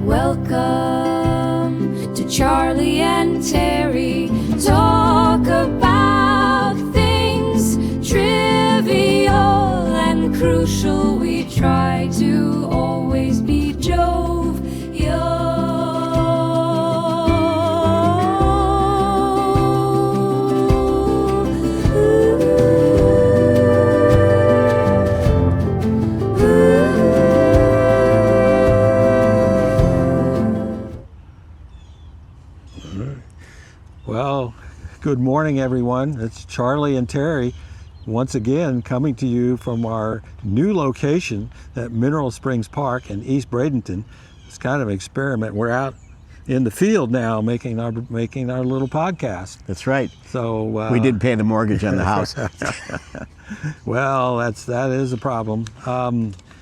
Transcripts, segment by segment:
Welcome to Charlie and Terry. Talk about things trivial and crucial. We try to always be jovial. Well, good morning, everyone. It's Charlie and Terry once again coming to you from our new location at Mineral Springs Park in East Bradenton. It's kind of an experiment. We're out in the field now making our little podcast. That's right. So we did pay the mortgage on the house. Well, that is a problem.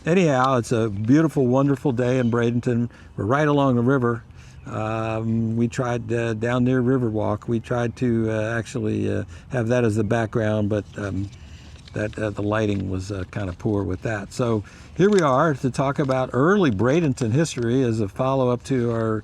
Anyhow, it's a beautiful, wonderful day in Bradenton. We're right along the river. We tried down near Riverwalk. We tried to actually have that as the background, but the lighting was kind of poor with that. So here we are to talk about early Bradenton history as a follow-up to our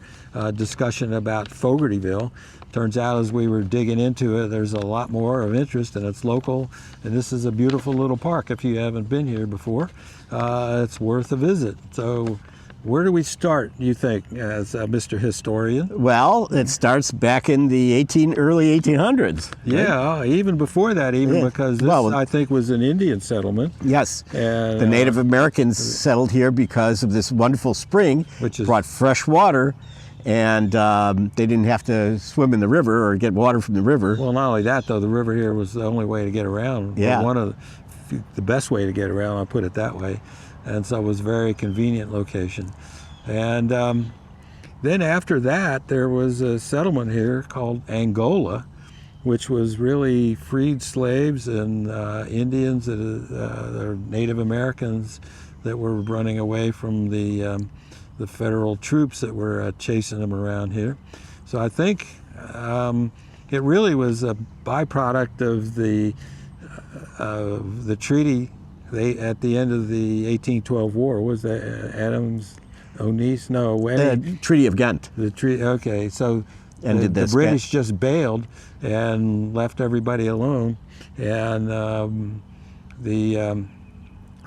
discussion about Fogartyville. Turns out as we were digging into it, there's a lot more of interest, and it's local, and this is a beautiful little park. If you haven't been here before, it's worth a visit. So where do we start, you think, as Mr. Historian? Well, it starts back in the early 1800s. Right? Yeah, even before that, because this, I think, was an Indian settlement. Yes, and the Native Americans settled here because of this wonderful spring, which brought fresh water, and they didn't have to swim in the river or get water from the river. Well, not only that, though, the river here was the only way to get around. Yeah. One of the best way to get around, I'll put it that way. And so it was a very convenient location. And then after that, there was a settlement here called Angola, which was really freed slaves and Indians, or Native Americans that were running away from the federal troops that were chasing them around here. So I think it really was a byproduct of the treaty. At the end of the 1812 war, was that The Treaty of Ghent. The treaty, okay, so ended the British just bailed and left everybody alone, and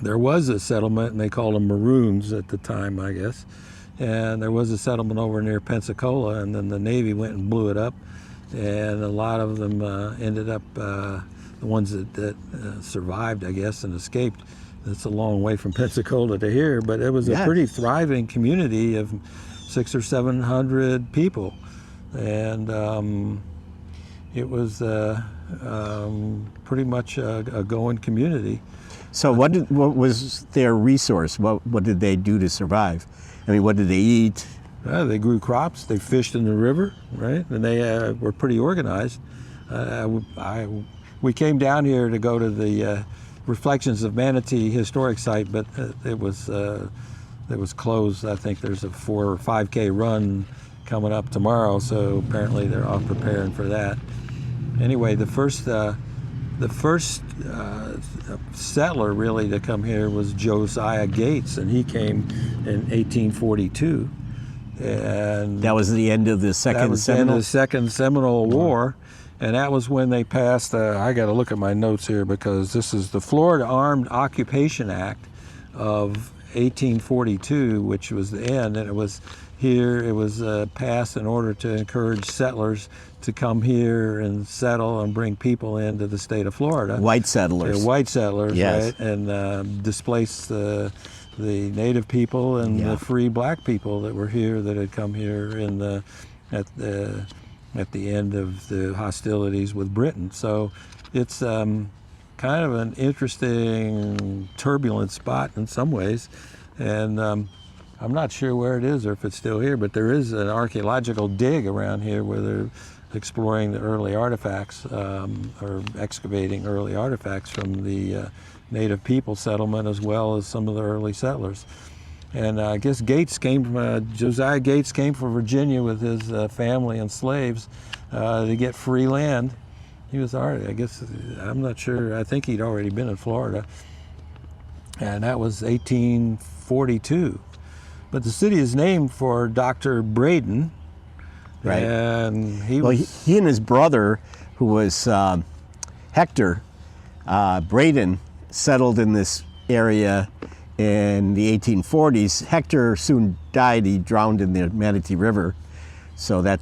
there was a settlement, and they called them Maroons at the time, I guess, and there was a settlement over near Pensacola, and then the Navy went and blew it up, and a lot of them ended up the ones that survived, I guess, and escaped. It's a long way from Pensacola to here, but it was a pretty thriving community of 600 or 700 people, and it was pretty much a going community. So what was their resource? What did they do to survive? I mean, what did they eat? They grew crops. They fished in the river, right? And they were pretty organized. We came down here to go to the Reflections of Manatee historic site, but it was closed. I think there's a 4 or 5K run coming up tomorrow, so apparently they're off preparing for that. Anyway, the first settler really to come here was Josiah Gates, and he came in 1842. And that was the end of the Second Seminole War. And that was when they passed, I got to look at my notes here because this is the Florida Armed Occupation Act of 1842, which was the end. And it was passed in order to encourage settlers to come here and settle and bring people into the state of Florida. White settlers. White settlers, yes. Right? And displace the native people and the free black people that were here, that had come here at the end of the hostilities with Britain. So it's kind of an interesting, turbulent spot in some ways. And I'm not sure where it is or if it's still here, but there is an archaeological dig around here where they're exploring the early artifacts, or excavating early artifacts from the native people settlement as well as some of the early settlers. And I guess Josiah Gates came from Virginia with his family and slaves to get free land. He was already, I guess, I'm not sure, I think he'd already been in Florida. And that was 1842. But the city is named for Dr. Braden. Right. And he Well, he and his brother, who was Hector Braden, settled in this area in the 1840s. Hector soon died. He drowned in the Manatee River. So that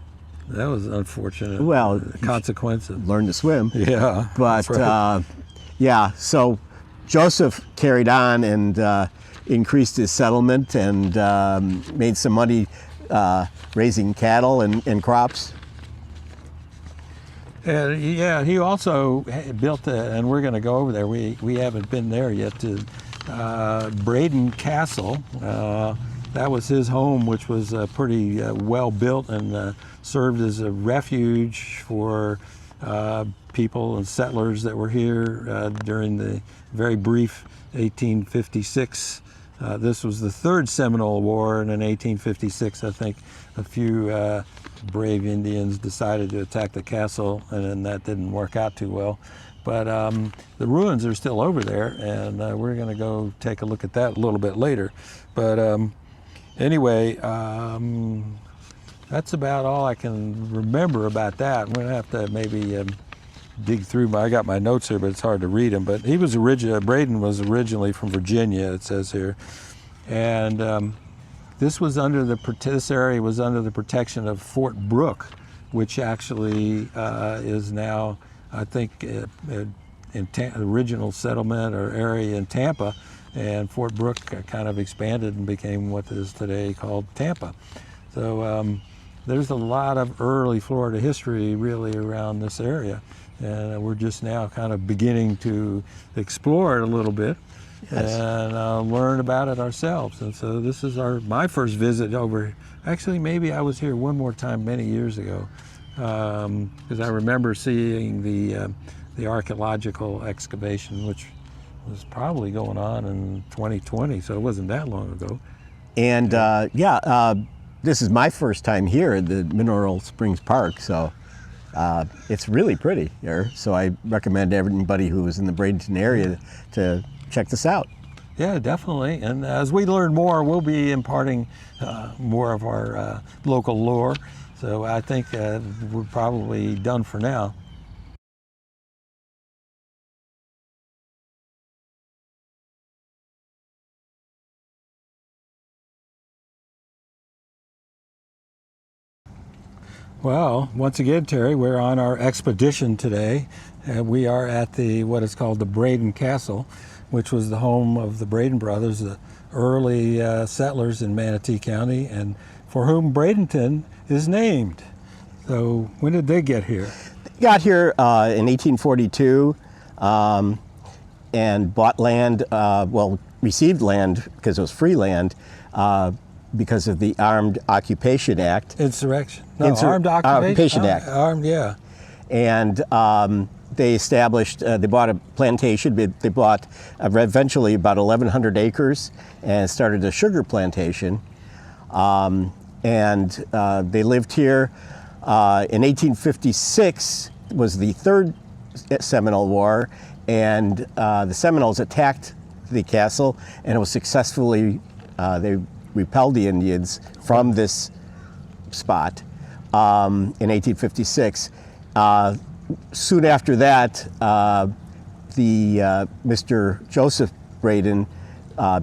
was unfortunate. Well, consequences. Learned to swim. Yeah. But right. yeah, so Joseph carried on and increased his settlement and made some money raising cattle and crops. And yeah, he also built, and we're going to go over there. We haven't been there yet. To Braden Castle. That was his home, which was pretty well built and served as a refuge for people and settlers that were here during the very brief 1856. This was the third Seminole War, and in 1856, I think a few brave Indians decided to attack the castle, and then that didn't work out too well. But the ruins are still over there, and we're going to go take a look at that a little bit later. But anyway, that's about all I can remember about that. I'm going to have to maybe dig through. I got my notes here, but it's hard to read them. But he was Braden was originally from Virginia, it says here, and this area was under the protection of Fort Brooke, which actually is now, I think, original settlement or area in Tampa, and Fort Brooke kind of expanded and became what is today called Tampa. So there's a lot of early Florida history really around this area, and we're just now kind of beginning to explore it a little bit. Yes. And learn about it ourselves. And so this is my first visit over. Actually, maybe I was here one more time many years ago, because I remember seeing the archaeological excavation, which was probably going on in 2020, so it wasn't that long ago. And this is my first time here at the Mineral Springs Park, so it's really pretty here. So I recommend everybody who is in the Bradenton area to check this out. Yeah, definitely. And as we learn more, we'll be imparting more of our local lore. So I think we're probably done for now. Well, once again, Terry, we're on our expedition today. We are at what is called the Braden Castle, which was the home of the Braden brothers, the early settlers in Manatee County, and for whom Bradenton is named. So when did they get here? They got here in 1842 and bought land, received land because it was free land because of the Armed Occupation Act. Insurrection. No, Armed Occupation Act. Armed, yeah. And they established, they bought a plantation. They bought eventually about 1,100 acres and started a sugar plantation. And they lived here. In 1856 was the third Seminole War, and the Seminoles attacked the castle, and it was successfully, they repelled the Indians from this spot in 1856. Soon after that, Mr. Joseph Braden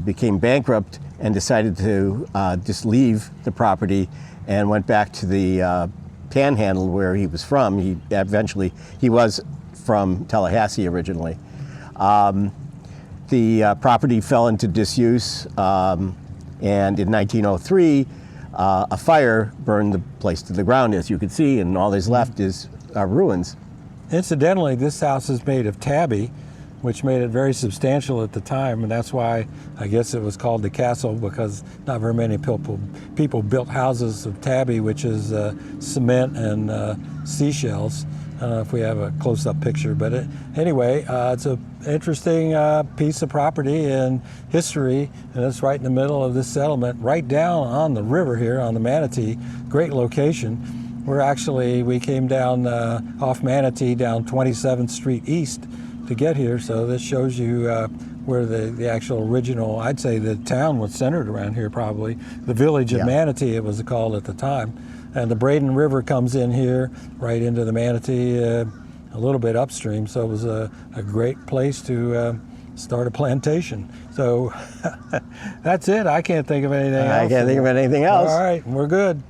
became bankrupt and decided to just leave the property and went back to the Panhandle where he was from. He was from Tallahassee originally. The property fell into disuse, and in 1903, a fire burned the place to the ground, as you can see, and all that's left is ruins. Incidentally, this house is made of tabby, which made it very substantial at the time, and that's why I guess it was called the castle, because not very many people built houses of tabby, which is cement and seashells. I don't know if we have a close-up picture, but anyway, it's an interesting piece of property and history, and it's right in the middle of this settlement, right down on the river here on the Manatee. Great location. We came down off Manatee down 27th Street East to get here, so this shows you where the actual original, I'd say the town was centered around here probably. The village of Manatee, it was called at the time. And the Braden River comes in here, right into the Manatee, a little bit upstream. So it was a great place to start a plantation. So that's it. I can't think of anything else. I can't think of anything else. All right, we're good.